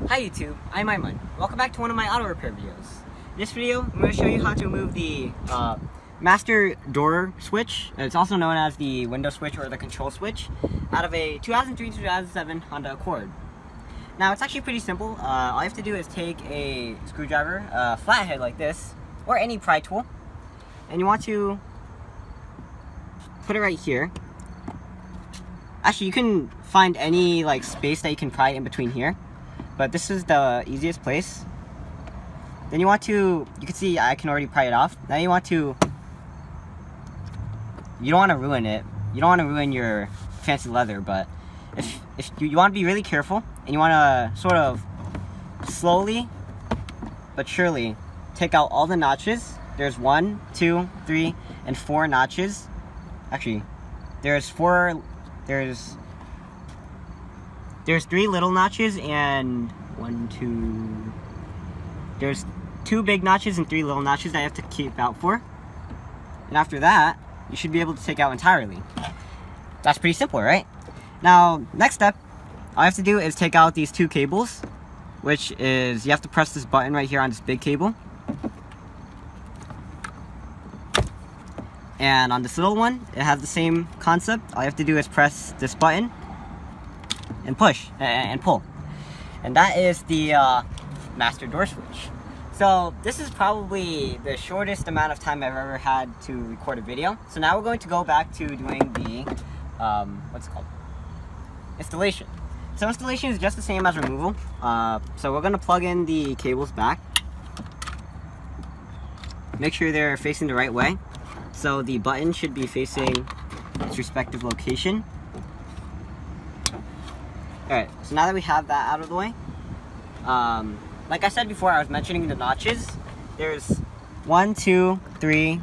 Hi YouTube, I'm Aiman. Welcome back to one of my auto repair videos. In this video, I'm going to show you how to remove the master door switch. It's also known as the window switch or the control switch out of a 2003-2007 Honda Accord. Now it's actually pretty simple. All you have to do is take a screwdriver, a flathead like this, or any pry tool, and you want to put it right here. Actually, you can find any space that you can pry in between here, but this is the easiest place. Then you can see I can already pry it off. Now you don't want to ruin it. You don't want to ruin your fancy leather, but if you want to be really careful and you want to sort of slowly but surely take out all the notches. There's 1, 2, 3, and 4 notches. Actually, there's 3 little notches and there's 2 big notches and 3 little notches that you have to keep out for. And after that, you should be able to take out entirely. That's pretty simple, right? Now, next step, all you have to do is take out these 2 cables, which is you have to press this button right here on this big cable. And on this little one, it has the same concept. All you have to do is press this button and push and pull. And that is the master door switch. So this is probably the shortest amount of time I've ever had to record a video. So now we're going to go back to doing the, what's it called? Installation. So installation is just the same as removal. So we're going to plug in the cables back. Make sure they're facing the right way. So the button should be facing its respective location. Alright, so now that we have that out of the way, like I said before, I was mentioning the notches. There's 1, 2, 3,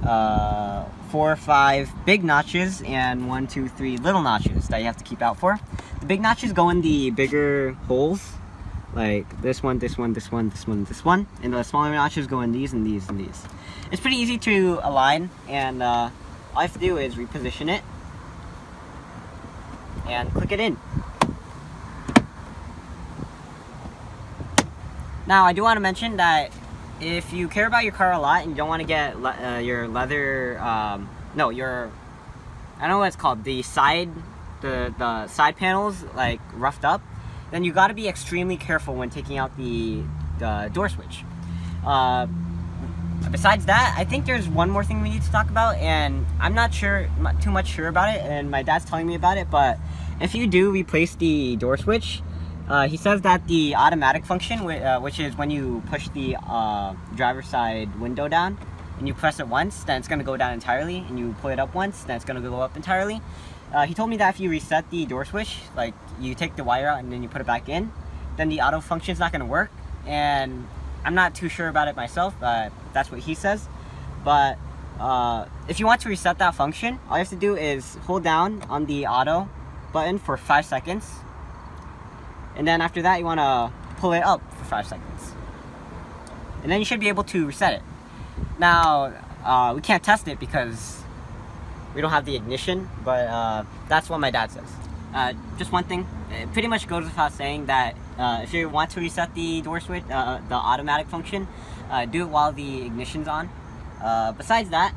4, 5 big notches and 1, 2, 3 little notches that you have to keep out for. The big notches go in the bigger holes, like this one, this one, this one, this one, this one, and the smaller notches go in these and these and these. It's pretty easy to align, and all I have to do is reposition it and click it in. Now, I do want to mention that if you care about your car a lot and you don't want to get your leather, I don't know what it's called, the side panels roughed up, then you got to be extremely careful when taking out the door switch. Besides that, I think there's one more thing we need to talk about, and I'm not too much sure about it, and my dad's telling me about it, but if you do replace the door switch, he says that the automatic function, which is when you push the driver's side window down and you press it once, then it's going to go down entirely, and you pull it up once, then it's going to go up entirely. He told me that if you reset the door switch, like you take the wire out and then you put it back in, then the auto function is not going to work, and I'm not too sure about it myself, but that's what he says. But if you want to reset that function, all you have to do is hold down on the auto button for 5 seconds. And then after that, you want to pull it up for 5 seconds. And then you should be able to reset it. Now, we can't test it because we don't have the ignition, but that's what my dad says. Just one thing, it pretty much goes without saying that if you want to reset the door switch, the automatic function, do it while the ignition's on. Besides that,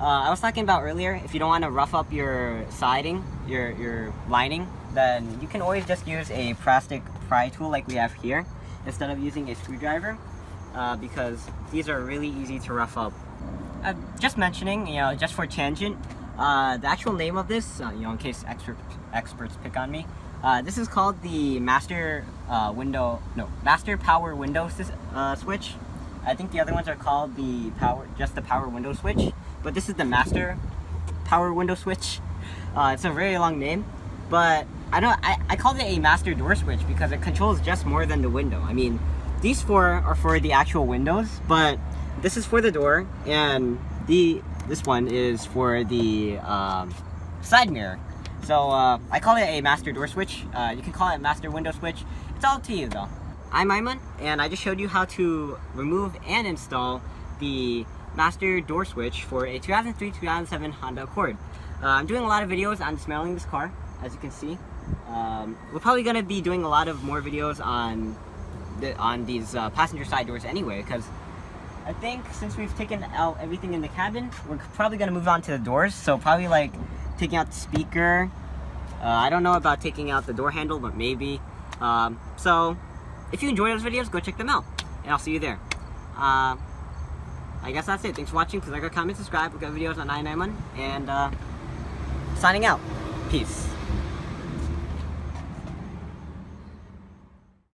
I was talking about earlier, if you don't want to rough up your siding, your lining, then you can always just use a plastic pry tool like we have here instead of using a screwdriver, because these are really easy to rough up. Just mentioning, just for a tangent, the actual name of this, in case experts pick on me, this is called the master power window switch. I think the other ones are called just the power window switch, but this is the master power window switch. It's a very long name, but I called it a master door switch because it controls just more than the window. I mean, these 4 are for the actual windows, but this is for the door, and this one is for the side mirror. So I call it a master door switch. You can call it master window switch. It's all up to you though. I'm Aiman, and I just showed you how to remove and install the master door switch for a 2003-2007 Honda Accord. I'm doing a lot of videos on dismantling this car, as you can see. We're probably gonna be doing a lot of more videos on these passenger side doors anyway, because I think since we've taken out everything in the cabin, we're probably gonna move on to the doors. So probably like taking out the speaker. I don't know about taking out the door handle, but maybe. So if you enjoy those videos, go check them out, and I'll see you there. I guess that's it. Thanks for watching. Please like, comment, subscribe. We've got videos on Aiman, and signing out. Peace.